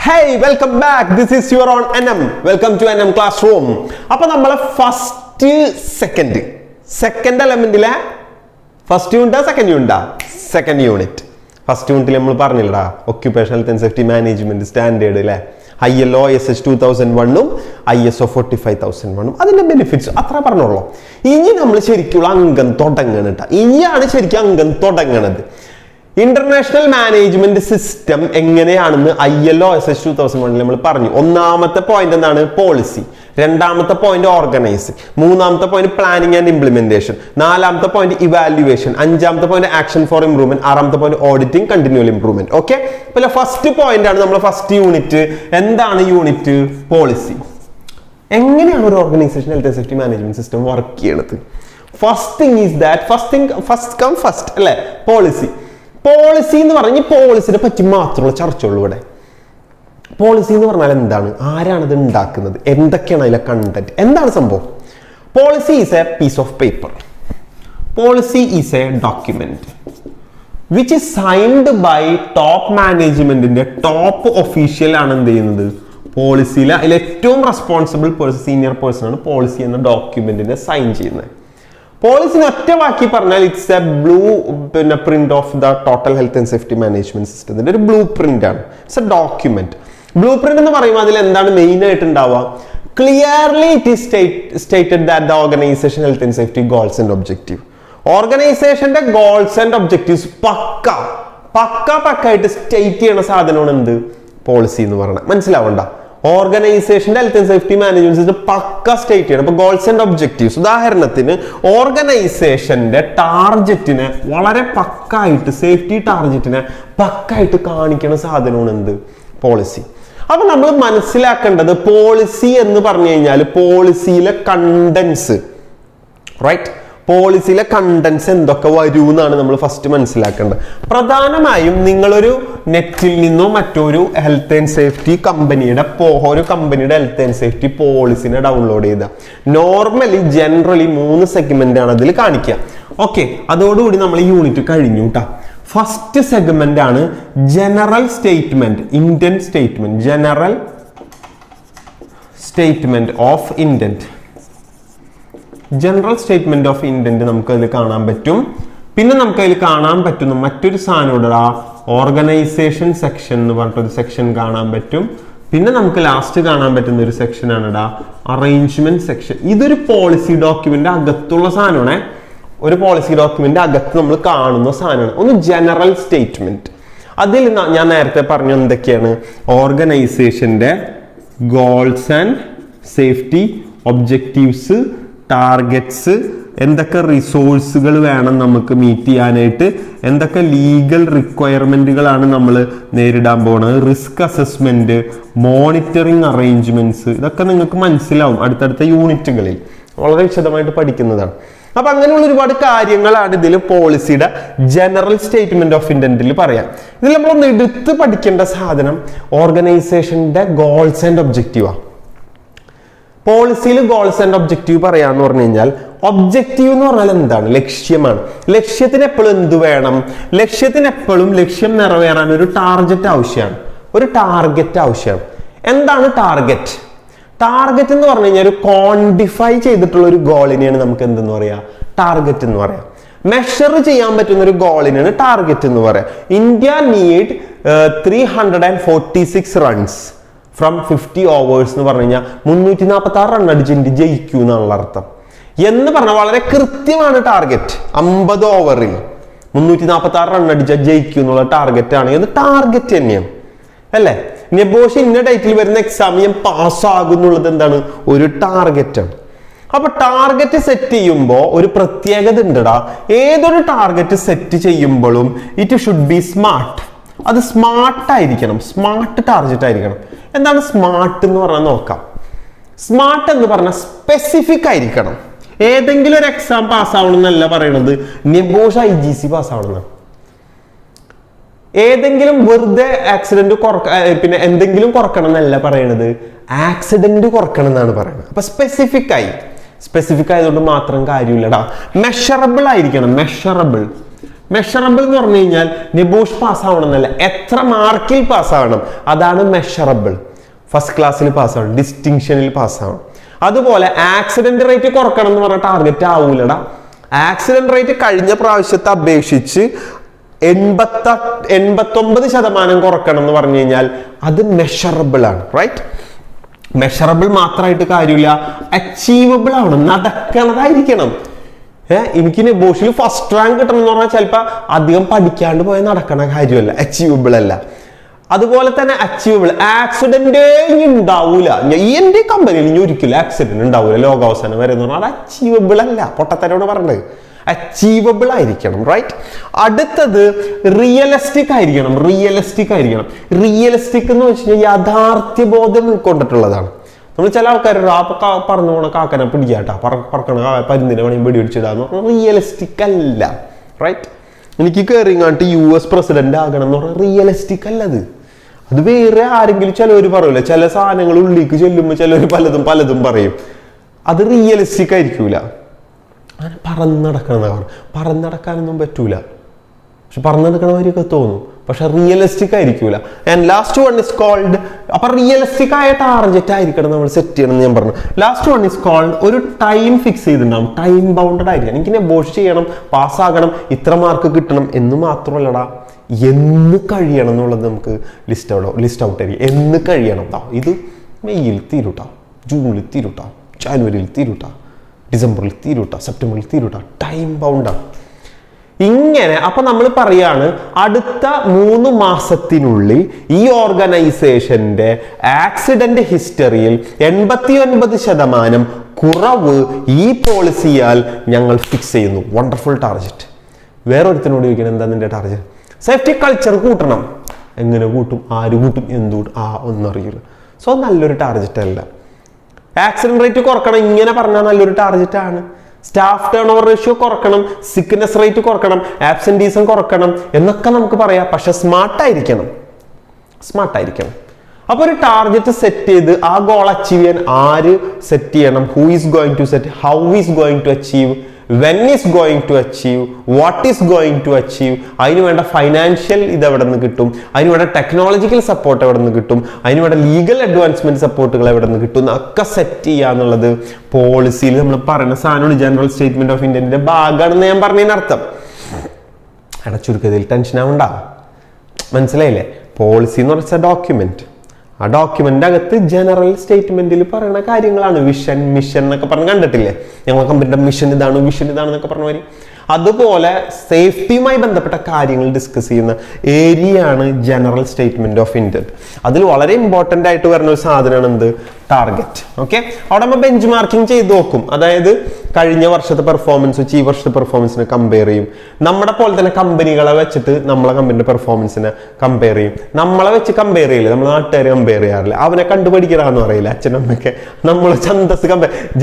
Hey, welcome back. This is your own NM. Welcome to NM Classroom. അപ്പോൾ നമ്മളെ second element ഇലെ first unit second unit second unit. First unit നമ്മൾ പറഞ്ഞില്ലടാ occupational health and safety management standard അല്ലേ ILO ISH 2001 ISO 45001 അതിന്റെ benefits അത്ര പറഞ്ഞോളൂ. ഇനി നമ്മൾ ശരിക്കുള്ള അംഗം തുടങ്ങണം ട്ടാ. ഇനിയാണ് ശരിക്കും അംഗം തുടങ്ങണത്. ഇന്റർനാഷണൽ മാനേജ്മെന്റ് സിസ്റ്റം എങ്ങനെയാണെന്ന് ILO ISH 2001 നമ്മൾ പറഞ്ഞു. ഒന്നാമത്തെ പോയിന്റ് എന്താണ്? പോളിസി. രണ്ടാമത്തെ പോയിന്റ് ഓർഗനൈസ്. മൂന്നാമത്തെ പോയിന്റ് പ്ലാനിങ് ആൻഡ് ഇംപ്ലിമെന്റേഷൻ. നാലാമത്തെ പോയിന്റ് ഇവാലുവേഷൻ. അഞ്ചാമത്തെ പോയിന്റ് ആക്ഷൻ ഫോർ ഇംപ്രൂവ്മെന്റ്. ആറാമത്തെ point auditing continual improvement. Okay, അപ്പോൾ ഫസ്റ്റ് പോയിന്റ് ആണ് നമ്മുടെ ഫസ്റ്റ് യൂണിറ്റ്. എന്താണ് യൂണിറ്റ്? പോളിസി. എങ്ങനെയാണ് ഒരു organisation health and safety management system work ചെയ്യണത്? First thing is that first അല്ലേ പോളിസി. പോളിസി എന്ന് പറഞ്ഞാൽ പോളിസിനെ പറ്റി മാത്രമുള്ള ചർച്ചയുള്ളൂ ഇവിടെ. പോളിസി എന്ന് പറഞ്ഞാൽ എന്താണ്? ആരാണ് ഇത് ഉണ്ടാക്കുന്നത്? എന്തൊക്കെയാണ് അതിലെ കണ്ടന്റ്? എന്താണ് സംഭവം? Policy is a piece of paper. Policy is a document which is signed by top മാനേജ്മെന്റിന്റെ ടോപ്പ് ഒഫീഷ്യൽ ആണ് എന്ത് ചെയ്യുന്നത്? പോളിസിയിലെ അതിൽ ഏറ്റവും റെസ്പോൺസിബിൾ പേഴ്സൺ, സീനിയർ പേഴ്സൺ ആണ് പോളിസി എന്ന ഡോക്യുമെന്റിനെ സൈൻ ചെയ്യുന്നത്. പോളിസിന് ഒറ്റ വാക്കി പറഞ്ഞാൽ it's a print of the total health and safety management സിസ്റ്റത്തിന്റെ ഒരു ബ്ലൂ പ്രിന്റ് ആണ്. It's a document. Blueprint എന്ന് പറയുമ്പോൾ അതിൽ എന്താണ് മെയിൻ ആയിട്ട് ഉണ്ടാവുക? Clearly it is stated that the organisation health and safety goals and objective. ഓർഗനൈസേഷന്റെ ഗോൾസ് ആൻഡ് ഒബ്ജക്റ്റീവ്സ് പക്കായിട്ട് സ്റ്റേറ്റ് ചെയ്യണ സാധനമാണ് എന്ത്? പോളിസി എന്ന് പറയുന്നത്. മനസ്സിലാവണ്ട? ഓർഗനൈസേഷന്റെ health and safety management system പക്ക സ്റ്റേറ്റ് ചെയ്യണം. ഇപ്പൊ ഗോൾസ് ആൻഡ് ഒബ്ജക്റ്റീവ്സ്, ഉദാഹരണത്തിന് ഓർഗനൈസേഷന്റെ ടാർജറ്റിനെ വളരെ പക്കായിട്ട്, സേഫ്റ്റി ടാർജറ്റിനെ പക്കായിട്ട് കാണിക്കുന്ന സാധനമാണ് എന്ത്? പോളിസി. അപ്പൊ നമ്മൾ മനസ്സിലാക്കേണ്ടത് പോളിസി എന്ന് പറഞ്ഞു കഴിഞ്ഞാൽ പോളിസിയിലെ കണ്ടൻസ്, റൈറ്റ്? പോളിസിയിലെ കണ്ടൻസ് എന്തൊക്കെ വരൂ എന്നാണ് നമ്മൾ ഫസ്റ്റ് മനസ്സിലാക്കേണ്ടത്. പ്രധാനമായും നിങ്ങളൊരു നെറ്റിൽ നിന്നോ മറ്റൊരു ഹെൽത്ത് ആൻഡ് സേഫ്റ്റി കമ്പനിയുടെ ഹെൽത്ത് ആൻഡ് സേഫ്റ്റി പോളിസിനെ ഡൗൺലോഡ് ചെയ്ത നോർമലി ജനറലി 3 സെഗ്മെന്റ് ആണ് അതിൽ കാണിക്കുക. ഓക്കെ, അതോടുകൂടി നമ്മൾ ഈ യൂണിറ്റ് കഴിഞ്ഞു കേട്ടോ. ഫസ്റ്റ് സെഗ്മെന്റ് ആണ് general statement, intent statement, general statement of intent. General statement of intent നമുക്ക് അതിൽ കാണാൻ പറ്റും. പിന്നെ നമുക്ക് അതിൽ കാണാൻ പറ്റുന്ന മറ്റൊരു സാധനം ഇവിടെ ഓർഗനൈസേഷൻ സെക്ഷൻ എന്ന് പറഞ്ഞിട്ടൊരു സെക്ഷൻ കാണാൻ പറ്റും. പിന്നെ നമുക്ക് ലാസ്റ്റ് കാണാൻ പറ്റുന്ന ഒരു സെക്ഷൻ ആണ് അറേഞ്ച്മെന്റ് സെക്ഷൻ. ഇതൊരു പോളിസി ഡോക്യുമെന്റ് അകത്തുള്ള സാധനമാണ്. ഒരു പോളിസി ഡോക്യുമെന്റ് അകത്ത് നമ്മൾ കാണുന്ന സാധനമാണ്. ഒന്ന് ജനറൽ സ്റ്റേറ്റ്മെന്റ്. അതിൽ ഞാൻ നേരത്തെ പറഞ്ഞു എന്തൊക്കെയാണ്? ഓർഗനൈസേഷന്റെ goals and safety objectives, targets, എന്തൊക്കെ റിസോഴ്സുകൾ വേണം നമുക്ക് മീറ്റ് ചെയ്യാനായിട്ട്, എന്തൊക്കെ ലീഗൽ റിക്വയർമെന്റുകളാണ് നമ്മൾ നേരിടാൻ പോകുന്നത്, റിസ്ക് അസസ്മെന്റ്, മോണിറ്ററിങ് അറേഞ്ച്മെന്റ്സ്, ഇതൊക്കെ നിങ്ങൾക്ക് മനസ്സിലാവും അടുത്തടുത്ത യൂണിറ്റുകളിൽ വളരെ വിശദമായിട്ട് പഠിക്കുന്നതാണ്. അപ്പൊ അങ്ങനെയുള്ള ഒരുപാട് കാര്യങ്ങളാണ് ഇതിൽ പോളിസിയുടെ ജനറൽ സ്റ്റേറ്റ്മെന്റ് ഓഫ് ഇന്റന്റിൽ പറയാം. ഇതിൽ നമ്മളൊന്ന് എടുത്ത് പഠിക്കേണ്ട സാധനം ഓർഗനൈസേഷന്റെ ഗോൾസ് ആൻഡ് ഒബ്ജക്റ്റീവാണ്. പോളിസിയിൽ ഗോൾസ് ആൻഡ് ഒബ്ജക്റ്റീവ് പറയാന്ന് പറഞ്ഞു കഴിഞ്ഞാൽ, ഒബ്ജക്റ്റീവ് എന്ന് പറഞ്ഞാൽ എന്താണ്? ലക്ഷ്യമാണ്. ലക്ഷ്യത്തിന് എപ്പോഴും എന്ത് വേണം? ലക്ഷ്യത്തിന് എപ്പോഴും ലക്ഷ്യം നിറവേറാൻ ഒരു ടാർഗറ്റ് ആവശ്യമാണ്. ഒരു ടാർഗറ്റ് ആവശ്യമാണ്. എന്താണ് ടാർഗറ്റ്? ടാർഗറ്റ് എന്ന് പറഞ്ഞു കഴിഞ്ഞാൽ ഒരു ക്വാണ്ടിഫൈ ചെയ്തിട്ടുള്ള ഒരു ഗോളിനെയാണ് നമുക്ക് എന്തെന്ന് പറയാ? ടാർഗറ്റ് എന്ന് പറയാം. മെഷർ ചെയ്യാൻ പറ്റുന്ന ഒരു ഗോളിനെയാണ് ടാർഗറ്റ് എന്ന് പറയാം. India need 346 runs from 50 overs എന്ന് പറഞ്ഞു കഴിഞ്ഞാൽ 346 റൺ അടിച്ച് ഇന്ത്യ ജയിക്കൂ എന്നുള്ള അർത്ഥം. എന്ന് പറഞ്ഞാൽ വളരെ കൃത്യമാണ് ടാർഗറ്റ്. 50 ഓവറിൽ 346 റൺ അടിച്ചാൽ ജയിക്കൂ എന്നുള്ള ടാർഗറ്റ് ആണ്. ഇത് ടാർഗറ്റ് തന്നെയാണ് അല്ലേ? നെബോഷ് ഇന്ന ഡേറ്റിൽ വരുന്ന എക്സാം ഞാൻ പാസ്സാകും എന്നുള്ളത് എന്താണ്? ഒരു ടാർഗറ്റ് ആണ്. അപ്പൊ ടാർഗറ്റ് സെറ്റ് ചെയ്യുമ്പോൾ ഒരു പ്രത്യേകത ഉണ്ടടാ. ഏതൊരു ടാർഗറ്റ് സെറ്റ് ചെയ്യുമ്പോഴും ഇറ്റ് ഷുഡ് ബി സ്മാർട്ട്. അത് സ്മാർട്ട് ആയിരിക്കണം. സ്മാർട്ട് ടാർഗറ്റ് ആയിരിക്കണം. എന്താണ് സ്മാർട്ട് എന്ന് പറഞ്ഞാൽ നോക്കാം. സ്മാർട്ട് എന്ന് പറഞ്ഞാൽ സ്പെസിഫിക് ആയിരിക്കണം. ഏതെങ്കിലും ഒരു എക്സാം പാസ്സാവണം എന്നല്ല പറയണത്, നെബോഷ് IGC പാസ്സാവണം. ഏതെങ്കിലും വെറുതെ ആക്സിഡന്റ് പിന്നെ എന്തെങ്കിലും കുറക്കണം എന്നല്ല പറയണത്, ആക്സിഡന്റ് കുറക്കണം എന്നാണ് പറയുന്നത്. അപ്പൊ സ്പെസിഫിക് ആയതുകൊണ്ട് മാത്രം കാര്യമില്ലടാ. മെഷറബിൾ ആയിരിക്കണം. മെഷറബിൾ എന്ന് പറഞ്ഞു കഴിഞ്ഞാൽ നിബോഷ് പാസ്സാവണം എന്നല്ല, എത്ര മാർക്കിൽ പാസ്സാവണം അതാണ് മെഷറബിൾ. ഫസ്റ്റ് ക്ലാസ്സിൽ പാസ്സാവണം, ഡിസ്റ്റിങ്ഷനിൽ പാസ്സാവണം. അതുപോലെ ആക്സിഡന്റ് റേറ്റ് കുറക്കണം എന്ന് പറഞ്ഞ ടാർഗറ്റ് ആവൂലടാ. ആക്സിഡന്റ് റേറ്റ് കഴിഞ്ഞ പ്രാവശ്യത്തെ അപേക്ഷിച്ച് 89% കുറക്കണം എന്ന് പറഞ്ഞു കഴിഞ്ഞാൽ അത് മെഷറബിൾ ആണ്, റൈറ്റ്? മെഷറബിൾ മാത്രമായിട്ട് കാര്യമില്ല, അച്ചീവബിൾ ആവണം, നടക്കണതായിരിക്കണം. എനിക്ക് നിബോഷിൽ ഫസ്റ്റ് റാങ്ക് കിട്ടണം എന്ന് പറഞ്ഞാൽ ചിലപ്പോൾ അധികം പഠിക്കാണ്ട് പോയാൽ നടക്കണ കാര്യമല്ല, അച്ചീവബിൾ അല്ല. അതുപോലെ തന്നെ അച്ചീവബിൾ, ആക്സിഡന്റ് ഉണ്ടാവൂല. ഈ എന്റെ കമ്പനിയിൽ ഇനി ഒരിക്കലും ആക്സിഡന്റ് ഉണ്ടാവൂല ലോകാവസാനം വരെ എന്ന് പറഞ്ഞാൽ അത് അച്ചീവബിൾ അല്ല. പൊട്ടത്തരോട് പറഞ്ഞത് അച്ചീവബിൾ ആയിരിക്കണം, റൈറ്റ്? അടുത്തത് റിയലിസ്റ്റിക് ആയിരിക്കണം. റിയലിസ്റ്റിക് എന്ന് വെച്ച് കഴിഞ്ഞാൽ യാഥാർത്ഥ്യബോധം ഉൾക്കൊണ്ടിട്ടുള്ളതാണ്. നമ്മൾ ചില ആൾക്കാർ പറഞ്ഞു പോണ കാക്കനെ പിടിക്കാട്ടാ, പറക്കണ പരുന്തിനെ വേണമെങ്കിൽ വെടിപിടിച്ചിടാന്ന് പറഞ്ഞാൽ റിയലിസ്റ്റിക് അല്ല, റൈറ്റ്? എനിക്ക് കയറിങ്ങാണ്ട് US പ്രസിഡന്റ് ആകണം എന്ന് പറഞ്ഞാൽ റിയലിസ്റ്റിക് അല്ലത്. അത് വേറെ ആരെങ്കിലും ചിലവർ പറയൂല, ചില സാധനങ്ങൾ ഉള്ളിലേക്ക് ചെല്ലുമ്പോൾ ചിലവർ പലതും പറയും. അത് റിയലിസ്റ്റിക് ആയിരിക്കൂല. അങ്ങനെ പറന്നടക്കാനൊന്നും പറ്റൂല. പക്ഷെ പറന്നെടുക്കണവരൊക്കെ തോന്നും, പക്ഷെ റിയലിസ്റ്റിക് ആയിരിക്കൂല. And last one is called, അപ്പൊ റിയലിസ്റ്റിക് ആയ ടാർഗറ്റ് ആയിരിക്കണം നമ്മൾ സെറ്റ് ചെയ്യണം എന്ന് ഞാൻ പറഞ്ഞു. ലാസ്റ്റ് വൺ ഇസ് കോൾഡ്, ഒരു ടൈം ഫിക്സ് ചെയ്തിട്ടുണ്ടാവും, ടൈം ബൗണ്ടഡ് ആയിരിക്കണം. എനിക്ക് നിബോഷ് ചെയ്യണം, പാസ്സാകണം, ഇത്ര മാർക്ക് കിട്ടണം എന്ന് മാത്രമല്ലടാ, എന്ന് കഴിയണം എന്നുള്ളത് നമുക്ക് ലിസ്റ്റ് ഔട്ട് ആയിരിക്കും. എന്ന് കഴിയണം, ഇത് മെയ്യിൽ തീരുട്ടാ, ജൂണിൽ തീരുട്ടാ, ജാനുവരിയിൽ തീരുട്ടാ, ഡിസംബറിൽ തീരുട്ടാ, സെപ്റ്റംബറിൽ തീരുട്ടാ, ടൈം ബൗണ്ടാണ്. ഇങ്ങനെ അപ്പൊ നമ്മൾ പറയാണ് അടുത്ത 3 മാസത്തിനുള്ളിൽ ഈ ഓർഗനൈസേഷന്റെ ആക്സിഡന്റ് ഹിസ്റ്ററിയിൽ 89% കുറവ് ഈ പോളിസിയാൽ ഞങ്ങൾ ഫിക്സ് ചെയ്യുന്നു. Wonderful target. വേറൊരുത്തിനോട് ചോദിക്കണം, എന്താ നിന്റെ ടാർഗറ്റ്? സേഫ്റ്റി കൾച്ചർ കൂട്ടണം. എങ്ങനെ കൂട്ടും, ആര് കൂട്ടും, ഒന്നും അറിയില്ല. സോ നല്ലൊരു ടാർഗറ്റ് അല്ല. ആക്സിഡന്റ് റേറ്റ് കുറക്കണം ഇങ്ങനെ പറഞ്ഞാൽ നല്ലൊരു ടാർഗറ്റ് ആണ്. സ്റ്റാഫ് ടേൺ ഓവർ റേഷ്യോ കുറക്കണം, സിക്നെസ് റേറ്റ് കുറക്കണം, ആബ്സെന്റീസം കുറക്കണം എന്നൊക്കെ നമുക്ക് പറയാം. പക്ഷെ സ്മാർട്ടായിരിക്കണം. അപ്പൊ ഒരു ടാർഗറ്റ് സെറ്റ് ചെയ്ത് ആ ഗോൾ അച്ചീവ് ചെയ്യാൻ ആര് സെറ്റ് ചെയ്യണം? Who is going to set, how is going to achieve, when is going to achieve, what is going to achieve, അതിന് വേണ്ട ഫൈനാൻഷ്യൽ ഇത് എവിടെ നിന്ന് കിട്ടും, അതിന് വേണ്ട ടെക്നോളജിക്കൽ സപ്പോർട്ട് എവിടെ നിന്ന് കിട്ടും, അതിന് വേണ്ട ലീഗൽ അഡ്വാൻസ്മെന്റ് സപ്പോർട്ടുകൾ എവിടെ നിന്ന് കിട്ടും ഒക്കെ സെറ്റ് ചെയ്യാന്നുള്ളത് പോളിസിയിൽ നമ്മൾ പറയുന്ന സാധനമാണ്. ജനറൽ സ്റ്റേറ്റ്മെന്റ് ഓഫ് ഇന്ത്യന്റെ ഭാഗമാണെന്ന് ഞാൻ പറഞ്ഞതിനർത്ഥം. ചുരുക്കത്തിൽ ടെൻഷൻ ആവണ്ട, മനസ്സിലായില്ലേ? പോളിസി എന്ന് പറഞ്ഞ ഡോക്യുമെന്റ്. ആ ഡോക്യുമെന്റ് അകത്ത് ജനറൽ സ്റ്റേറ്റ്മെന്റിൽ പറയുന്ന കാര്യങ്ങളാണ്. വിഷൻ, മിഷൻ എന്നൊക്കെ പറഞ്ഞ് കണ്ടിട്ടില്ലേ? ഞങ്ങൾ കമ്പനിയുടെ മിഷൻ ഇതാണ്, വിഷൻ ഇതാണെന്നൊക്കെ പറഞ്ഞ മാതിരി. അതുപോലെ സേഫ്റ്റിയുമായി ബന്ധപ്പെട്ട കാര്യങ്ങൾ ഡിസ്കസ് ചെയ്യുന്ന ഏരിയയാണ് ജനറൽ സ്റ്റേറ്റ്മെന്റ് ഓഫ് ഇന്റന്റ്. അതിൽ വളരെ ഇമ്പോർട്ടന്റ് ആയിട്ട് വരുന്ന ഒരു സാധനമാണ് എന്ത്? ടാർഗറ്റ്. ഓക്കെ, അവിടെ നമ്മൾ ബെഞ്ച് മാർക്കിംഗ് ചെയ്ത് നോക്കും. അതായത് കഴിഞ്ഞ വർഷത്തെ പെർഫോമൻസ് വെച്ച് ഈ വർഷത്തെ പെർഫോമൻസിനെ കമ്പയർ ചെയ്യും. നമ്മളെ പോലെ തന്നെ കമ്പനികളെ വെച്ചിട്ട് നമ്മളെ കമ്പനിയുടെ പെർഫോമൻസിനെ കമ്പയർ ചെയ്യും. നമ്മളെ വെച്ച് കമ്പയർ ചെയ്യില്ല, നമ്മൾ നാട്ടുകാരെ കമ്പയർ ചെയ്യാറില്ല. അവനെ കണ്ടുപഠിക്കണമെന്ന് പറയില്ല അച്ഛനമ്മയൊക്കെ. നമ്മൾ ഛന്തസ്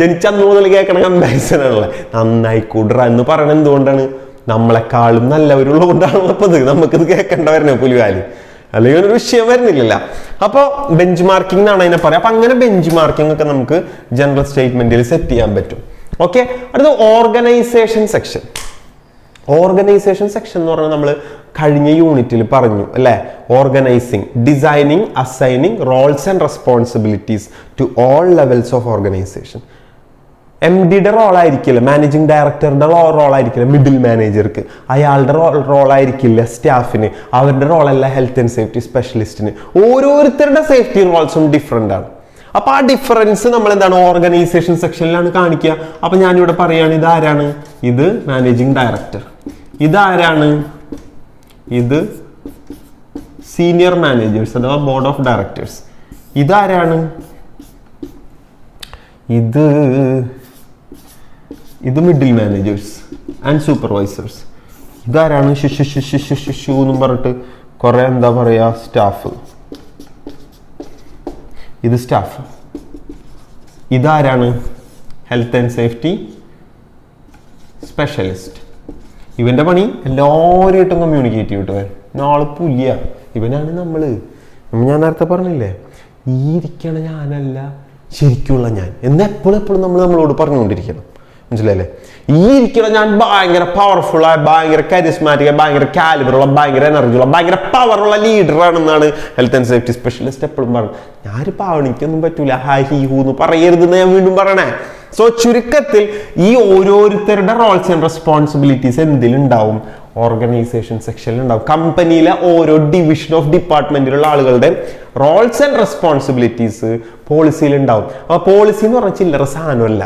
ജനിച്ചന്ന് മുതൽ കേൾക്കണ കമ്പാരിസൺ ആണല്ലേ. നന്നായി കൂടറ എന്ന് പറയണത് എന്തുകൊണ്ടാണ്? നമ്മളെക്കാളും നല്ലവരുള്ളതുകൊണ്ടാണ്. അപ്പത് നമുക്കിത് കേൾക്കേണ്ട വരണേ പുലിവാലി, അല്ലെങ്കിൽ ഒരു വിഷയം വരുന്നില്ല. അപ്പോൾ ബെഞ്ച് മാർക്കിംഗ് എന്നാണ് അതിനെ പറയാം. അപ്പൊ അങ്ങനെ ബെഞ്ച് മാർക്കിംഗ് ഒക്കെ നമുക്ക് ജനറൽ സ്റ്റേറ്റ്മെന്റിൽ സെറ്റ് ചെയ്യാൻ പറ്റും. ഓക്കെ, അടുത്ത ഓർഗനൈസേഷൻ സെക്ഷൻ. ഓർഗനൈസേഷൻ സെക്ഷൻ എന്ന് പറഞ്ഞാൽ നമ്മൾ കഴിഞ്ഞ യൂണിറ്റിൽ പറഞ്ഞു അല്ലെ? Organising, designing, assigning roles and responsibilities to all levels of organisation. MDയുടെ റോളായിരിക്കില്ല, മാനേജിങ് ഡയറക്ടറുടെ റോളായിരിക്കില്ല മിഡിൽ മാനേജർക്ക്, അയാളുടെ റോളായിരിക്കില്ല സ്റ്റാഫിന്, അവരുടെ റോളല്ല ഹെൽത്ത് ആൻഡ് സേഫ്റ്റി സ്പെഷ്യലിസ്റ്റിന്. ഓരോരുത്തരുടെ സേഫ്റ്റി റോൾസും ഡിഫറെൻ്റ് ആണ്. അപ്പൊ ആ ഡിഫറൻസ് നമ്മൾ എന്താണ് ഓർഗനൈസേഷൻ സെക്ഷനിലാണ് കാണിക്കുക. അപ്പൊ ഞാനിവിടെ പറയാണ്, ഇതാരാണ്? ഇത് മാനേജിങ് ഡയറക്ടർ. ഇതാരാണ്? ഇത് സീനിയർ മാനേജേഴ്സ് അഥവാ ബോർഡ് ഓഫ് ഡയറക്ടേഴ്സ്. ഇതാരാണ്? ഇത് മിഡിൽ മാനേജേഴ്സ് ആൻഡ് സൂപ്പർവൈസേഴ്സ്. ഇതാരാണ്? ശിശു എന്നും പറഞ്ഞിട്ട് കുറെ എന്താ പറയാ സ്റ്റാഫ്. ഇത് സ്റ്റാഫ്. ഇതാരാണ്? Health and safety specialist. ഇവന്റെ പണി എല്ലാവരുമായിട്ടും കമ്മ്യൂണിക്കേറ്റ് ചെയ്തിട്ട് നാളെ പുല്യ ഇവനാണ് ഞാൻ നേരത്തെ പറഞ്ഞില്ലേ, ഈ ഇരിക്കണ ഞാനല്ല ശരിക്കുള്ള ഞാൻ എന്ന് എപ്പോഴും നമ്മളോട് പറഞ്ഞുകൊണ്ടിരിക്കണം. മനസ്സിലായില്ലേ? ഈ ഇരിക്കുന്ന ഞാൻ ഭയങ്കര പവർഫുൾ ആയ, ഭയങ്കര കരിസ്മാറ്റിക്, ഭയങ്കര കാലിബറുള്ള, ഭയങ്കര എനർജിയുള്ള, ഭയങ്കര പവറുള്ള ലീഡറാണെന്നാണ് ഹെൽത്ത് ആൻഡ് സേഫ്റ്റി സ്പെഷ്യലിസ്റ്റ് എപ്പോഴും പറഞ്ഞു. ഞാനിപ്പോൾ ആവണിക്കൊന്നും പറ്റൂല, ഹായ് ഹീ ഹൂ എന്ന് പറയരുതെന്ന് ഞാൻ വീണ്ടും പറയണേ. സോ ചുരുക്കത്തിൽ ഈ ഓരോരുത്തരുടെ റോൾസ് ആൻഡ് റെസ്പോൺസിബിലിറ്റീസ് എന്തിലുണ്ടാവും? ഓർഗനൈസേഷൻ സെക്ഷനിൽ ഉണ്ടാവും. കമ്പനിയിലെ ഓരോ ഡിവിഷൻ ഓഫ് ഡിപ്പാർട്ട്മെന്റിലുള്ള ആളുകളുടെ റോൾസ് ആൻഡ് റെസ്പോൺസിബിലിറ്റീസ് പോളിസിയിൽ ഉണ്ടാവും. അപ്പോൾ പോളിസി എന്ന് പറഞ്ഞാൽ ചില്ലറ സാധനമല്ല.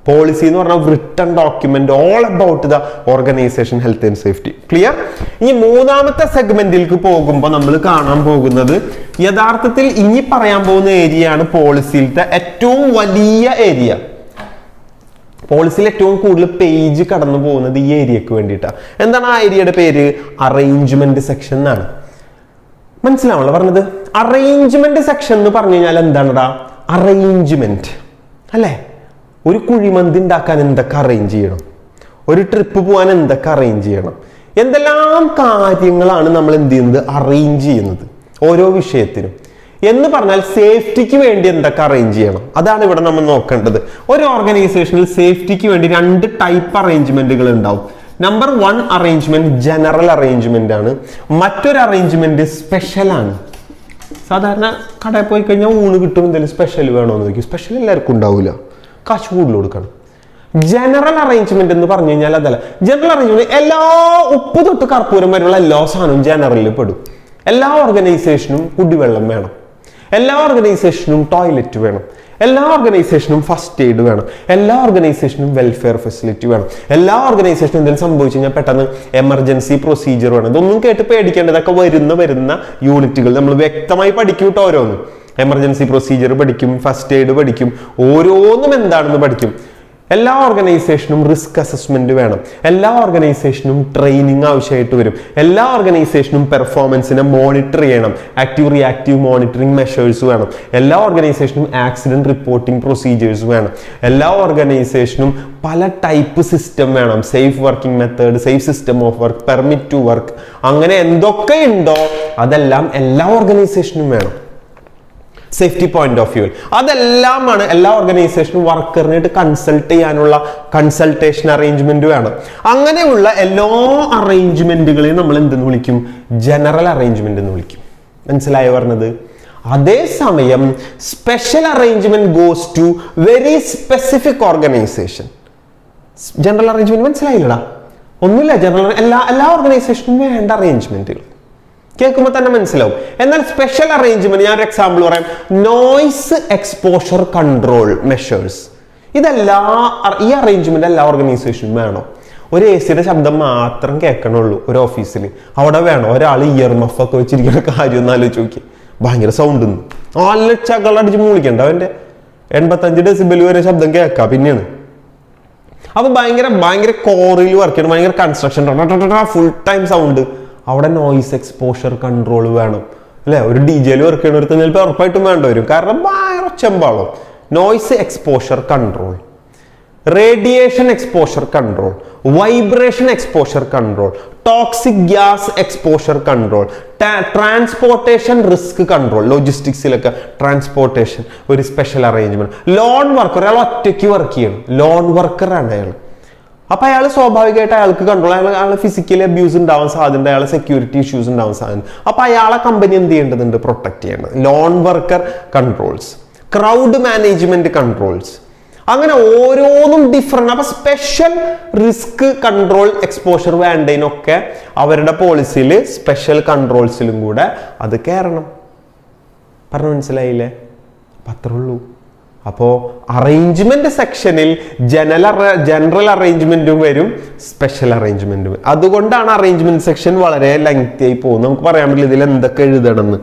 പോളിസി എന്ന് പറഞ്ഞാൽ written document all about the organisation health and safety. Clear? ഇനി മൂന്നാമത്തെ സെഗ്മെന്റിലേക്ക് പോകുമ്പോൾ നമ്മൾ കാണാൻ പോകുന്നത് യഥാർത്ഥത്തിൽ ഇനി പറയാൻ പോകുന്ന ഏരിയയാണ് പോളിസിയിലത്തെ ഏറ്റവും വലിയ ഏരിയ. പോളിസിയിൽ ഏറ്റവും കൂടുതൽ പേജ് കടന്നു പോകുന്നത് ഈ ഏരിയക്ക് വേണ്ടിയിട്ടാണ്. എന്താണ് ആ ഏരിയയുടെ പേര്? അറേഞ്ച്മെന്റ് സെക്ഷൻ എന്നാണ്. മനസ്സിലാവണല്ലോ പറഞ്ഞത്? അറേഞ്ച്മെന്റ് സെക്ഷൻ എന്ന് പറഞ്ഞു കഴിഞ്ഞാൽ എന്താണടാ? അറേഞ്ച്മെന്റ് അല്ലേ? ഒരു കുഴിമന്തി ഉണ്ടാക്കാൻ എന്തൊക്കെ അറേഞ്ച് ചെയ്യണം, ഒരു ട്രിപ്പ് പോകാൻ എന്തൊക്കെ അറേഞ്ച് ചെയ്യണം, എന്തെല്ലാം കാര്യങ്ങളാണ് നമ്മൾ എന്ത് ചെയ്യുന്നത്? അറേഞ്ച് ചെയ്യുന്നത് ഓരോ വിഷയത്തിനും. എന്ന് പറഞ്ഞാൽ സേഫ്റ്റിക്ക് വേണ്ടി എന്തൊക്കെ അറേഞ്ച് ചെയ്യണം, അതാണ് ഇവിടെ നമ്മൾ നോക്കേണ്ടത്. ഒരു ഓർഗനൈസേഷനിൽ സേഫ്റ്റിക്ക് വേണ്ടി 2 ടൈപ്പ് അറേഞ്ച്മെന്റുകൾ ഉണ്ടാവും. നമ്പർ 1 അറേഞ്ച്മെന്റ് ജനറൽ അറേഞ്ച്മെന്റ് ആണ്. മറ്റൊരു അറേഞ്ച്മെന്റ് സ്പെഷ്യൽ ആണ്. സാധാരണ കടയിൽ പോയി കഴിഞ്ഞാൽ ഊണ് കിട്ടും, എന്തെങ്കിലും സ്പെഷ്യൽ വേണമെന്ന് ചോദിക്കും. സ്പെഷ്യൽ എല്ലാവർക്കും ഉണ്ടാവില്ല, കാശ് കൂടുതൽ കൊടുക്കണം. ജനറൽ അറേഞ്ച്മെന്റ് എന്ന് പറഞ്ഞു കഴിഞ്ഞാൽ അതല്ല. ജനറൽ അറേഞ്ച്മെന്റ് എല്ലാ ഉപ്പ് തൊട്ട് കർപ്പൂരം വരെയുള്ള എല്ലാ സാധനവും ജനറലിൽ പെടും. എല്ലാ ഓർഗനൈസേഷനും കുടിവെള്ളം വേണം, എല്ലാ ഓർഗനൈസേഷനും ടോയ്ലറ്റ് വേണം, എല്ലാ ഓർഗനൈസേഷനും ഫസ്റ്റ് എയ്ഡ് വേണം, എല്ലാ ഓർഗനൈസേഷനും വെൽഫെയർ ഫെസിലിറ്റി വേണം, എല്ലാ ഓർഗനൈസേഷനും എന്തെങ്കിലും സംഭവിച്ചു കഴിഞ്ഞാൽ പെട്ടെന്ന് എമർജൻസി പ്രൊസീജിയർ വേണം. ഇതൊന്നും കേട്ട് പേടിക്കേണ്ടതൊക്കെ വരുന്ന യൂണിറ്റുകൾ നമ്മൾ വ്യക്തമായി പഠിക്കും കേട്ടോ. ഓരോന്നും എമർജൻസി പ്രൊസീജിയർ പഠിക്കും, ഫസ്റ്റ് എയ്ഡ് പഠിക്കും, ഓരോന്നും എന്താണെന്ന് പഠിക്കും. എല്ലാ ഓർഗനൈസേഷനും റിസ്ക് അസസ്മെന്റ് വേണം, എല്ലാ ഓർഗനൈസേഷനും ട്രെയിനിങ് ആവശ്യമായിട്ട് വരും, എല്ലാ ഓർഗനൈസേഷനും പെർഫോമൻസിനെ മോണിറ്റർ ചെയ്യണം, ആക്റ്റീവ് റിയാക്റ്റീവ് മോണിറ്ററിംഗ് മെഷേഴ്സ് വേണം, എല്ലാ ഓർഗനൈസേഷനും ആക്സിഡന്റ് റിപ്പോർട്ടിംഗ് പ്രൊസീജിയേഴ്സ് വേണം, എല്ലാ ഓർഗനൈസേഷനും പല ടൈപ്പ് സിസ്റ്റം വേണം, safe working method, safe system of work, permit to work, അങ്ങനെ എന്തൊക്കെ ഉണ്ടോ അതെല്ലാം എല്ലാ ഓർഗനൈസേഷനും വേണം. സേഫ്റ്റി പോയിന്റ് ഓഫ് വ്യൂ അതെല്ലാമാണ്. എല്ലാ ഓർഗനൈസേഷനും വർക്കറിനായിട്ട് കൺസൾട്ട് ചെയ്യാനുള്ള കൺസൾട്ടേഷൻ അറേഞ്ച്മെന്റ് വേണം. അങ്ങനെയുള്ള എല്ലാ അറേഞ്ച്മെന്റുകളെയും നമ്മൾ എന്തെന്ന് വിളിക്കും? ജനറൽ അറേഞ്ച്മെന്റ് എന്ന് വിളിക്കും. മനസ്സിലായോ പറഞ്ഞത്? അതേസമയം special arrangement goes to very specific organisation. General arrangement മനസ്സിലായില്ലടാ? ഒന്നുമില്ല. ജനറൽ എല്ലാ ഓർഗനൈസേഷനും വേണ്ട അറേഞ്ച്മെന്റുകൾ കേൾക്കുമ്പോൾ തന്നെ മനസ്സിലാവും. എന്നാൽ സ്പെഷ്യൽ അറേഞ്ച്മെന്റ്, ഞാൻ ഒരു എക്സാമ്പിൾ പറയാം. നോയ്സ് എക്സ്പോഷർ കൺട്രോൾ മെഷേഴ്സ്, ഈ അറേഞ്ച്മെന്റ് എല്ലാ ഓർഗനൈസേഷനും വേണം. ഒരു AC-യുടെ ശബ്ദം മാത്രം കേൾക്കണുള്ളൂ ഒരു ഓഫീസിൽ, അവിടെ വേണം. ഒരാൾ ഇയർ മഫ് ഒക്കെ വെച്ചിരിക്കുന്ന കാര്യം ഒന്ന് ആലോചിച്ച് നോക്കി. ഭയങ്കര സൗണ്ട് നല്ല ചകളടിച്ച് മൂളിക്കണ്ട, അവന്റെ 85 ഡെസിബൽ വരെ ശബ്ദം കേൾക്കാം. പിന്നെയാണ് അപ്പൊ ഭയങ്കര കോറിൽ വർക്ക് ചെയ്യണം, ഭയങ്കര കൺസ്ട്രക്ഷൻ, ഫുൾ ടൈം സൗണ്ട്. അവിടെ നോയിസ് എക്സ്പോഷർ കൺട്രോൾ വേണം അല്ലെ? ഒരു DJ വർക്ക് ചെയ്യണവർക്ക് ചിലപ്പോൾ ഉറപ്പായിട്ടും വേണ്ട വരും, കാരണം ഭയങ്കര ചെമ്പാളും. Noise exposure control, radiation exposure control, vibration exposure control, toxic gas exposure control, transportation risk control. ലോജിസ്റ്റിക്സിലൊക്കെ ട്രാൻസ്പോർട്ടേഷൻ ഒരു സ്പെഷ്യൽ അറേഞ്ച്മെന്റ്. ലോൺ വർക്കർ, അയാൾ ഒറ്റയ്ക്ക് വർക്ക് ചെയ്യണം, ലോൺ വർക്കറാണ് അയാൾ. അപ്പൊ അയാൾ സ്വാഭാവികമായിട്ട് അയാൾക്ക് കൺട്രോൾ, അയാൾ ഫിസിക്കലി അബ്യൂസ് ഉണ്ടാവാൻ സാധ്യത, അയാളെ സെക്യൂരിറ്റി ഇഷ്യൂസ് ഉണ്ടാവാൻ സാധ്യത. അപ്പൊ അയാളെ കമ്പനി എന്ത് ചെയ്യേണ്ടതുണ്ട്? പ്രൊട്ടക്ട് ചെയ്യേണ്ടത്. Loan worker controls, crowd management controls, അങ്ങനെ ഓരോന്നും ഡിഫറെന്റ്. അപ്പൊ സ്പെഷ്യൽ റിസ്ക് കൺട്രോൾ എക്സ്പോഷർ വേണ്ടതിനൊക്കെ അവരുടെ പോളിസിയിൽ സ്പെഷ്യൽ കൺട്രോൾസിലും കൂടെ അത് കയറണം. പറഞ്ഞു മനസ്സിലായില്ലേ? അത്രേ ഉള്ളൂ. അപ്പോൾ അറേഞ്ച്മെന്റ് സെക്ഷനിൽ ജനറൽ അറേഞ്ച്മെന്റും വരും, സ്പെഷ്യൽ അറേഞ്ച്മെന്റും വരും. അതുകൊണ്ടാണ് അറേഞ്ച്മെന്റ് സെക്ഷൻ വളരെ ലെങ്തി ആയി പോകുന്നത്. നമുക്ക് പറയാൻ പറ്റില്ല ഇതിൽ എന്തൊക്കെ എഴുതണമെന്ന്.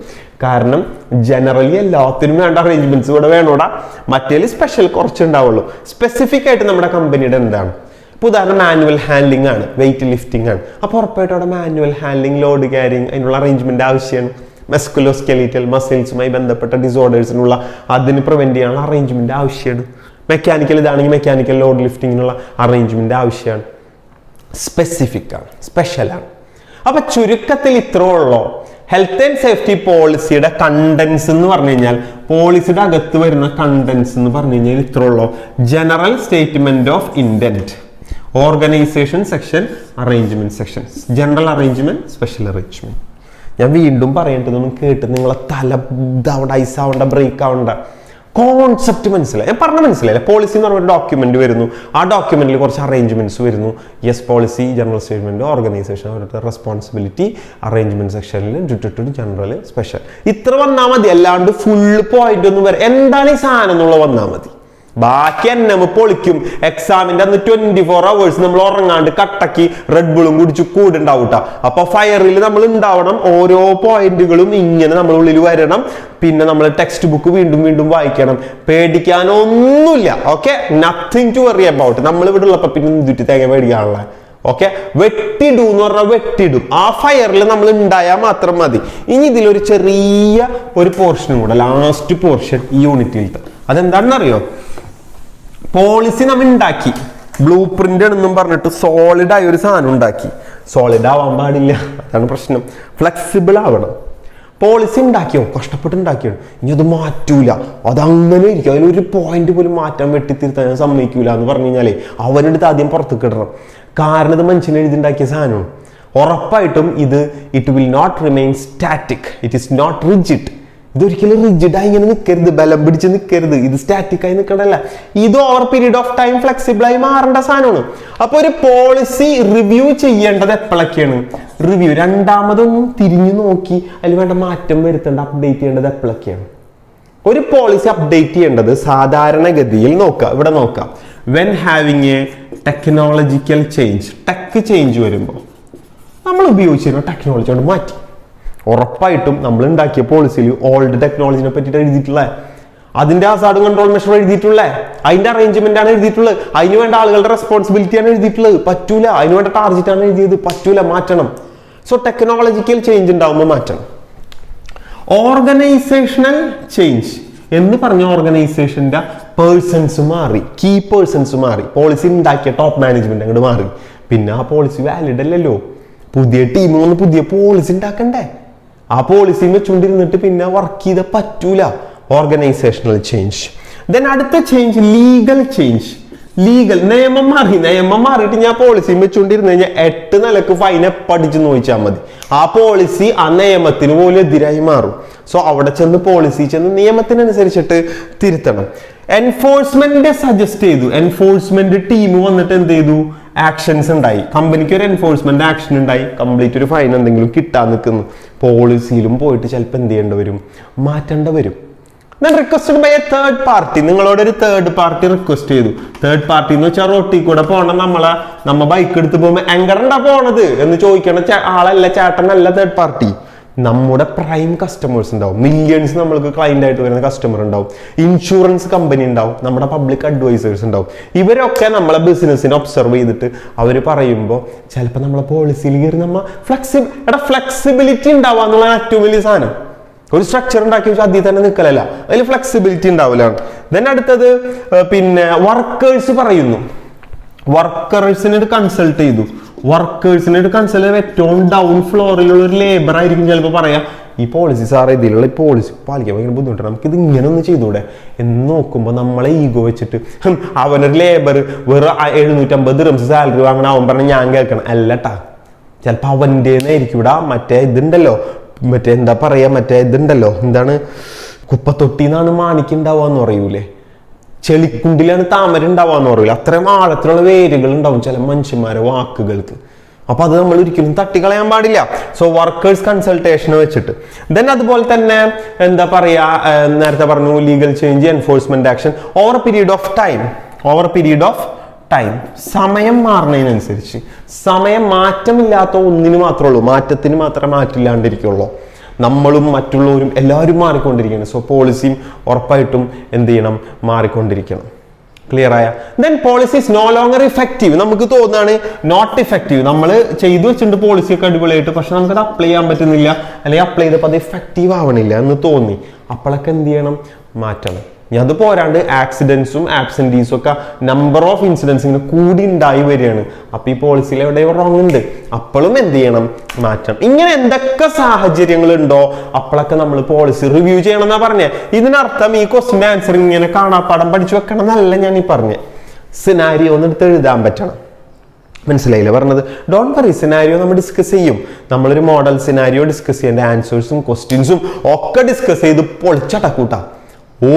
കാരണം ജനറലി എല്ലാത്തിനും വേണ്ട അറേഞ്ച്മെന്റ്സ് ഇവിടെ വേണോടാ. മറ്റേതിൽ സ്പെഷ്യൽ കുറച്ചുണ്ടാവുള്ളൂ. സ്പെസിഫിക് ആയിട്ട് നമ്മുടെ കമ്പനിയുടെ എന്താണ്? ഇപ്പോൾ ഉദാഹരണം മാനുവൽ ഹാൻഡ്ലിംഗ് ആണ്, വെയിറ്റ് ലിഫ്റ്റിംഗ് ആണ്. അപ്പോൾ ഉറപ്പായിട്ടും അവിടെ മാനുവൽ ഹാൻഡ്ലിംഗ്, ലോഡ് ക്യാരിങ്, അതിനുള്ള അറേഞ്ച്മെന്റ് ആവശ്യമാണ്. മസ്കുലോസ്കെലിറ്റൽ മസിൽസുമായി ബന്ധപ്പെട്ട ഡിസോർഡേഴ്സിനുള്ള അതിന് പ്രിവെന്റ് ചെയ്യാനുള്ള അറേഞ്ച്മെന്റ് ആവശ്യമാണ്. മെക്കാനിക്കൽ ഇതാണെങ്കിൽ മെക്കാനിക്കൽ ലോഡ് ലിഫ്റ്റിങ്ങിനുള്ള അറേഞ്ച്മെന്റ് ആവശ്യമാണ്. സ്പെസിഫിക് ആണ്, സ്പെഷ്യൽ ആണ്. അപ്പൊ ചുരുക്കത്തിൽ ഇത്രേ ഉള്ളൂ. ഹെൽത്ത് ആൻഡ് സേഫ്റ്റി പോളിസിയുടെ കണ്ടൻസ് എന്ന് പറഞ്ഞു കഴിഞ്ഞാൽ, പോളിസിയുടെ അകത്ത് വരുന്ന കണ്ടൻസ് എന്ന് പറഞ്ഞു കഴിഞ്ഞാൽ ഇത്ര ഉള്ളൂ. General statement of intent, organisation section, arrangement section. General arrangement, special arrangement. ഞാൻ വീണ്ടും പറയേണ്ടതൊന്നും കേട്ട് നിങ്ങളെ തല ഇതാവണ്ട, ഐസ് ആവണ്ട, ബ്രേക്ക് ആവണ്ട. കോൺസെപ്റ്റ് മനസ്സിലായി, ഞാൻ പറഞ്ഞ മനസ്സിലായില്ല. പോളിസി എന്ന് പറഞ്ഞ ഡോക്യുമെന്റ് വരുന്നു, ആ ഡോക്യുമെന്റിൽ കുറച്ച് അറേഞ്ച്മെന്റ്സ് വരുന്നു. Yes, policy, general statement, organisation, അവരുടെ റെസ്പോൺസിബിലിറ്റി, അറേഞ്ച്മെന്റ് സെക്ഷനിൽ ജനറൽ, സ്പെഷ്യൽ. ഇത്ര വന്നാൽ മതി, അല്ലാണ്ട് ഫുള്ള് പോയിന്റ് ഒന്നും വരെ എന്താണ് ഈ സാധനം എന്നുള്ള വന്നാൽ മതി. ബാക്കി എന്നെ പൊളിക്കും. എക്സാമിന്റെ അന്ന് 24 hours നമ്മൾ ഉറങ്ങാണ്ട് കട്ടക്കി റെഡ് ബുളും കുടിച്ച് കൂടുണ്ടാവൂട്ട. അപ്പൊ ഫയറിൽ നമ്മൾ ഉണ്ടാവണം, ഓരോ പോയിന്റുകളും ഇങ്ങനെ നമ്മൾ ഉള്ളിൽ വരണം. പിന്നെ നമ്മൾ ടെക്സ്റ്റ് ബുക്ക് വീണ്ടും വീണ്ടും വായിക്കണം. പേടിക്കാനൊന്നുമില്ല. Okay, nothing to worry about. നമ്മൾ ഇവിടെ ഉള്ളപ്പോ പിന്നെ എന്തിട്ട് തേങ്ങ പേടിക്കാനുള്ള. ഓക്കെ, വെട്ടിടൂ എന്ന് പറഞ്ഞാൽ വെട്ടിടും. ആ ഫയറിൽ നമ്മൾ ഉണ്ടായാൽ മാത്രം മതി. ഇനി ഇതിലൊരു ചെറിയ ഒരു പോർഷനും കൂടെ, ലാസ്റ്റ് പോർഷൻ ഈ യൂണിറ്റിലത്തെ, അതെന്താണെന്നറിയോ? പോളിസി നമ്മൾ ഉണ്ടാക്കി, ബ്ലൂ പ്രിന്റ് എന്നും പറഞ്ഞിട്ട് സോളിഡ് ആയ ഒരു സാധനം ഉണ്ടാക്കി. സോളിഡ് ആവാൻ പാടില്ല, അതാണ് പ്രശ്നം. ഫ്ലെക്സിബിൾ ആവണം. പോളിസി ഉണ്ടാക്കിയോ, കഷ്ടപ്പെട്ട് ഉണ്ടാക്കിയോ, ഇനി അത് മാറ്റൂല, അതങ്ങനെ ഇരിക്കും. അതിലൊരു പോയിന്റ് പോലും മാറ്റാൻ വെട്ടിത്തിരുത്താൻ ഞാൻ സമ്മതിക്കൂല എന്ന് പറഞ്ഞു കഴിഞ്ഞാലേ അവനെടുത്ത് ആദ്യം പുറത്തേക്ക് ഇടണം. കാരണം ഇത് മനുഷ്യനെ എഴുതിണ്ടാക്കിയ സാധനമാണ്. ഉറപ്പായിട്ടും it will not remain static, it is not rigid. ഇതൊരിക്കലും റിജിഡായി ഇങ്ങനെ നിൽക്കരുത്, ബലം പിടിച്ച് നിൽക്കരുത്. ഇത് സ്റ്റാറ്റിക് ആയി നിൽക്കണല്ല, ഇത് over period of time flexible ആയി മാറേണ്ട സാധനമാണ്. അപ്പൊ ഒരു പോളിസി റിവ്യൂ ചെയ്യേണ്ടത് എപ്പോഴൊക്കെയാണ്? റിവ്യൂ രണ്ടാമതൊന്നും തിരിഞ്ഞു നോക്കി അതിൽ വേണ്ട മാറ്റം വരുത്തേണ്ട, അപ്ഡേറ്റ് ചെയ്യേണ്ടത് എപ്പോഴൊക്കെയാണ്? ഒരു പോളിസി അപ്ഡേറ്റ് ചെയ്യേണ്ടത് സാധാരണഗതിയിൽ നോക്കാം, ഇവിടെ നോക്കാം. When having A technological change, tech change വരുമ്പോൾ നമ്മൾ ഉപയോഗിച്ചിരുന്ന ടെക്നോളജി കൊണ്ട് മാറ്റി. ഉറപ്പായിട്ടും നമ്മൾ ഉണ്ടാക്കിയ പോളിസിയിൽ ഓൾഡ് ടെക്നോളജിനെ പറ്റിയിട്ട് എഴുതിയിട്ടുള്ള, അതിന്റെ ഹസാർഡ് കൺട്രോൾ മെഷർ എഴുതിയിട്ടുള്ളേ, അതിന്റെ അറേഞ്ച്മെന്റ് ആണ് എഴുതിയിട്ടുള്ളത്, അതിന് വേണ്ട ആളുകളുടെ റെസ്പോൺസിബിലിറ്റി ആണ് എഴുതിയിട്ടുള്ളത്. പറ്റൂല. അതിന് വേണ്ട ടാർഗറ്റ് ആണ് എഴുതിയത്. പറ്റൂല, മാറ്റണം. സോ ടെക്നോളജിക്കൽ ചേഞ്ച് ഉണ്ടാവുമ്പോൾ മാറ്റണം. ഓർഗനൈസേഷണൽ ചേഞ്ച് എന്ന് പറഞ്ഞ ഓർഗനൈസേഷന്റെ പേഴ്സൺസ് മാറി, കീ പേഴ്സൺസ് മാറി. പോളിസി ഉണ്ടാക്കിയ ടോപ്പ് മാനേജ്മെന്റ് അങ്ങോട്ട് മാറി. പിന്നെ ആ പോളിസി വാലിഡ് അല്ലല്ലോ. പുതിയ ടീം വന്ന് പുതിയ പോളിസി ഉണ്ടാക്കണ്ടേ? ആ പോളിസി വെച്ചുകൊണ്ടിരുന്നിട്ട് പിന്നെ വർക്ക് ചെയ്ത പറ്റൂല. Organisational change. ദെൻ അടുത്ത ചേഞ്ച് ലീഗൽ ചേഞ്ച്. ലീഗൽ നിയമം മാറിയിട്ട് ഞാൻ പോളിസി വെച്ചുകൊണ്ടിരുന്നു കഴിഞ്ഞാൽ 8 നിലക്ക് ഫൈനെ പഠിച്ചു നോക്കിച്ചാൽ മതി. ആ പോളിസി ആ നിയമത്തിന് പോലും എതിരായി മാറും. സോ അവിടെ ചെന്ന് നിയമത്തിനനുസരിച്ചിട്ട് തിരുത്തണം. എൻഫോഴ്സ്മെന്റ് സജസ്റ്റ് ചെയ്തു. എൻഫോഴ്സ്മെന്റ് ടീം വന്നിട്ട് എന്ത് ചെയ്തു? ആക്ഷൻസ് ഉണ്ടായി. കമ്പനിക്ക് ഒരു എൻഫോഴ്സ്മെന്റ് ആക്ഷൻ ഉണ്ടായി, കംപ്ലീറ്റ് ഒരു ഫൈൻ എന്തെങ്കിലും കിട്ടാൻ നിൽക്കുന്നു. പോളിസിയിലും പോയിട്ട് ചിലപ്പോൾ എന്ത് ചെയ്യേണ്ടി വരും? മാറ്റേണ്ട വരും. Requested by a third party. നിങ്ങളോട് ഒരു തേർഡ് പാർട്ടി റിക്വസ്റ്റ് ചെയ്തു. തേർഡ് പാർട്ടി എന്ന് വെച്ചാൽ റോട്ടിൽ കൂടെ പോകണം, നമ്മ ബൈക്ക് എടുത്ത് പോകുമ്പോൾ എങ്ങനെണ്ടാ പോണത് എന്ന് ചോദിക്കണ ആളല്ല, ചേട്ടനല്ല തേർഡ് പാർട്ടി. നമ്മുടെ പ്രൈം കസ്റ്റമേഴ്സ് ഉണ്ടാവും, മില്യൺസ് നമ്മൾക്ക് ക്ലയന്റ് ആയിട്ട് വരുന്ന കസ്റ്റമർ ഉണ്ടാവും, ഇൻഷുറൻസ് കമ്പനി ഉണ്ടാവും, നമ്മുടെ പബ്ലിക് അഡ്വൈസേഴ്സ് ഉണ്ടാവും. ഇവരൊക്കെ നമ്മളെ ബിസിനസ്സിനെ ഒബ്സർവ് ചെയ്തിട്ട് അവർ പറയുമ്പോൾ ചിലപ്പോൾ നമ്മളെ പോളിസിയിൽ കയറി ഫ്ലെക്സിബിലിറ്റി ഉണ്ടാവുക എന്നുള്ളതാണ് ഏറ്റവും വലിയ സാധനം. ഒരു സ്ട്രക്ചർ ഉണ്ടാക്കി വെച്ചാൽ അതിൽ തന്നെ നിൽക്കലല്ല, അതിൽ ഫ്ലെക്സിബിലിറ്റി ഉണ്ടാവില്ല. ദെൻ അടുത്തത് പിന്നെ വർക്കേഴ്സ് പറയുന്നു. വർക്കേഴ്സിനോട് കൺസൾട്ട് ചെയ്തു. വർക്കേഴ്സിനോട് കൺസൾട്ട് ചെയ്ത് ഏറ്റവും ഡൗൺ ഫ്ലോറിലുള്ള ഒരു ലേബർ ആയിരിക്കും ചിലപ്പോൾ പറയാം, ഈ പോളിസി സാറേ ഇതിലുള്ള ഈ പോളിസി പാലിക്കാൻ ഭയങ്കര ബുദ്ധിമുട്ടാണ്, നമുക്കിത് ഇങ്ങനെ ഒന്ന് ചെയ്തുകൂടെ എന്ന് നോക്കുമ്പോൾ നമ്മളെ ഈഗോ വെച്ചിട്ട് അവനൊരു ലേബർ വെറും 750 ദിർഹംസ് സാലറി വാങ്ങണം, അവൻ പറഞ്ഞ ഞാൻ കേൾക്കണം അല്ലട്ടാ. ചിലപ്പോൾ അവൻ്റെന്നായിരിക്കും ഇവിടെ മറ്റേ ഇതുണ്ടല്ലോ, എന്താ പറയാ, ഇതുണ്ടല്ലോ, എന്താണ് കുപ്പത്തൊട്ടിന്നാണ് മാണിക്കുണ്ടാവുക എന്ന് പറയൂലേ, ചെളിക്കുണ്ടിലാണ് താമര ഉണ്ടാവാന്ന് പറയൂല, അത്രയും ആഴത്തിലുള്ള വേരുകൾ ഉണ്ടാവും ചില മനുഷ്യന്മാരെ വാക്കുകൾക്ക്. അപ്പൊ അത് നമ്മൾ ഒരിക്കലും തട്ടിക്കളയാൻ പാടില്ല. സോ വർക്കേഴ്സ് കൺസൾട്ടേഷൻ വെച്ചിട്ട്. ദെൻ അതുപോലെ തന്നെ എന്താ പറയാ, നേരത്തെ പറഞ്ഞു legal change, enforcement action, over period of time. സമയം മാറുന്നതിനനുസരിച്ച്, സമയം മാറ്റമില്ലാത്ത ഒന്നിന് മാത്രമേ ഉള്ളൂ, മാറ്റത്തിന് മാത്രമേ മാറ്റില്ലാണ്ടിരിക്കുള്ളൂ. നമ്മളും മറ്റുള്ളവരും എല്ലാവരും മാറിക്കൊണ്ടിരിക്കണം. സോ പോളിസിയും ഉറപ്പായിട്ടും എന്ത് ചെയ്യണം? മാറിക്കൊണ്ടിരിക്കണം. ക്ലിയർ ആയ? Then policy is no longer effective. നമുക്ക് തോന്നുകയാണ് നോട്ട് ഇഫക്റ്റീവ്, നമ്മൾ ചെയ്തു വെച്ചിട്ടുണ്ട് പോളിസിയൊക്കെ അടിപൊളിയായിട്ട്, പക്ഷെ നമുക്കത് അപ്ലൈ ചെയ്യാൻ പറ്റുന്നില്ല, അല്ലെങ്കിൽ അപ്ലൈ ചെയ്തപ്പോൾ അത് ഇഫക്റ്റീവ് ആവണില്ല എന്ന് തോന്നി. അപ്പോഴൊക്കെ എന്ത് ചെയ്യണം? മാറ്റണം. ഇനി അത് പോരാണ്ട് ആക്സിഡൻസും ആബ്സെന്റീസും ഒക്കെ നമ്പർ ഓഫ് ഇൻസിഡൻസ് ഇങ്ങനെ കൂടി ഉണ്ടായി വരികയാണ്. അപ്പൊ ഈ പോളിസിയിൽ എവിടെയോ റോങ് ഉണ്ട്, അപ്പോഴും എന്ത് ചെയ്യണം, മാറ്റണം. ഇങ്ങനെ എന്തൊക്കെ സാഹചര്യങ്ങൾ ഉണ്ടോ അപ്പോഴൊക്കെ നമ്മൾ പോളിസി റിവ്യൂ ചെയ്യണം എന്നാ പറഞ്ഞേ. ഇതിനർത്ഥം ഈ ക്വസ്റ്റ്യൻ ആൻസർ ഇങ്ങനെ കാണാപ്പാടം പഠിച്ചു വെക്കണം എന്നല്ല ഞാൻ ഈ പറഞ്ഞേ. സിനാരിയോ ഒന്ന് എടുത്ത് എഴുതാൻ പറ്റണം. മനസ്സിലായില്ലേ പറഞ്ഞത്? ഡോണ്ട് വറി, സിനാരിയോ നമ്മൾ ഡിസ്കസ് ചെയ്യും. നമ്മളൊരു മോഡൽ സിനാരിയോ ഡിസ്കസ് ചെയ്യേണ്ട ആൻസേഴ്സും ക്വസ്റ്റ്യൻസും ഒക്കെ ഡിസ്കസ് ചെയ്ത് പൊളിച്ചടക്കൂട്ടാ.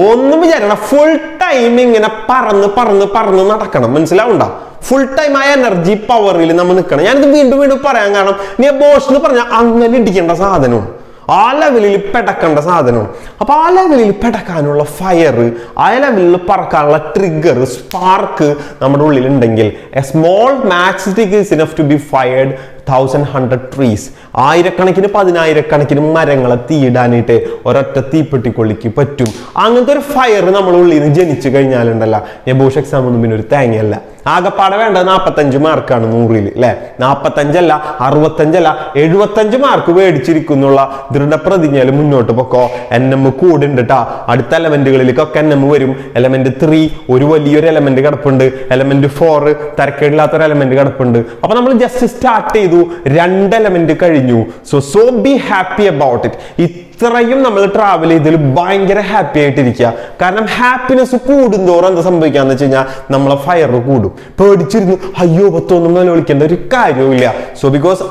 ഒന്നും വിചാരിക്കണം, ഫുൾ ടൈം ഇങ്ങനെ പറന്ന് നടക്കണം. മനസ്സിലാവണ്ട? ഫുൾ ടൈം ആ എനർജി പവറിൽ നമ്മൾ നിൽക്കണം. ഞാനിത് വീണ്ടും വീണ്ടും പറയാൻ കാരണം നീ ബോസ് എന്ന് പറഞ്ഞാൽ അങ്ങനെ ഇടിക്കേണ്ട സാധനവും ആ ലെവലിൽ പെടക്കേണ്ട സാധനവും. അപ്പൊ ആ ലെവലിൽ പെടക്കാനുള്ള ഫയർ, ആ ലെവലിൽ പറക്കാനുള്ള ട്രിഗർ, സ്പാർക്ക് നമ്മുടെ ഉള്ളിൽ ഉണ്ടെങ്കിൽ a small matchstick is enough to be fired 1,100 trees. ആയിരക്കണക്കിന് 10,000കണക്കിന് മരങ്ങളെ തീയിടാനായിട്ട് ഒരൊറ്റ തീപ്പെട്ടിക്കൊള്ളിക്ക് പറ്റും. അങ്ങനത്തെ ഒരു ഫയർ നമ്മുടെ ഉള്ളിൽ നിന്ന് ജനിച്ചു കഴിഞ്ഞാലുണ്ടല്ല, ബോഷ് എക്സാം ഒന്നും പിന്നെ ഒരു തേങ്ങയല്ല. ആകെപ്പാടെ വേണ്ടത് 45 മാർക്കാണ് 100-ൽ അല്ലെ. 45 അല്ല, 65 അല്ല, 75 മാർക്ക് മേടിച്ചിരിക്കുന്നുള്ള ദൃഢപ്രതിജ്ഞയിൽ മുന്നോട്ട് പൊക്കോ. NM കൂടുണ്ട് ട്ടാ. അടുത്ത എലമെന്റുകളിലേക്കൊക്കെ NM വരും. എലമെന്റ് 3 ഒരു വലിയൊരു എലമെന്റ് കിടപ്പുണ്ട്, എലമെന്റ് 4 തരക്കേടില്ലാത്തൊരു എലമെന്റ് കിടപ്പുണ്ട്. അപ്പൊ നമ്മൾ ജസ്റ്റ് സ്റ്റാർട്ട് ചെയ്തു, 2 എലമെന്റ് കഴിഞ്ഞു. So be happy about it. ഇത്രയും നമ്മൾ ട്രാവൽ ചെയ്തതിൽ ഭയങ്കര ഹാപ്പി ആയിട്ടിരിക്കുക. കാരണം ഹാപ്പിനെസ് കൂടുന്തോറും എന്താ സംഭവിക്കാന്ന് വെച്ച് കഴിഞ്ഞാൽ നമ്മളെ ഫയർ കൂടും. പേടിച്ചിരുന്നു അയ്യോ പത്തൊന്നും വിളിക്കേണ്ട ഒരു കാര്യമില്ല. So because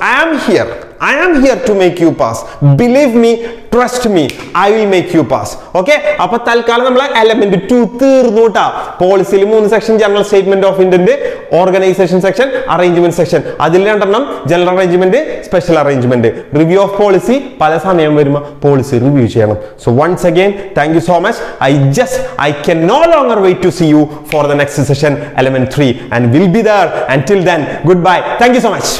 I am here to make you pass. Believe me, trust me, I will make you pass. Okay? അപ്പൊ തൽക്കാലം നമ്മൾ എലമെന്റ് 2 തീർന്നു കേട്ടാ. പോളിസിയിൽ 3 section, general statement of intent, organisation section, arrangement section. അതിൽ 2 general arrangement, special arrangement. Review of policy പല സമയം വരുമ്പോൾ പോളിസി റിവ്യൂ ചെയ്യണം. So once again thank you so much. I can no longer wait to see you for the next session, element 3, and we'll be there. Until then, goodbye. Thank you so much.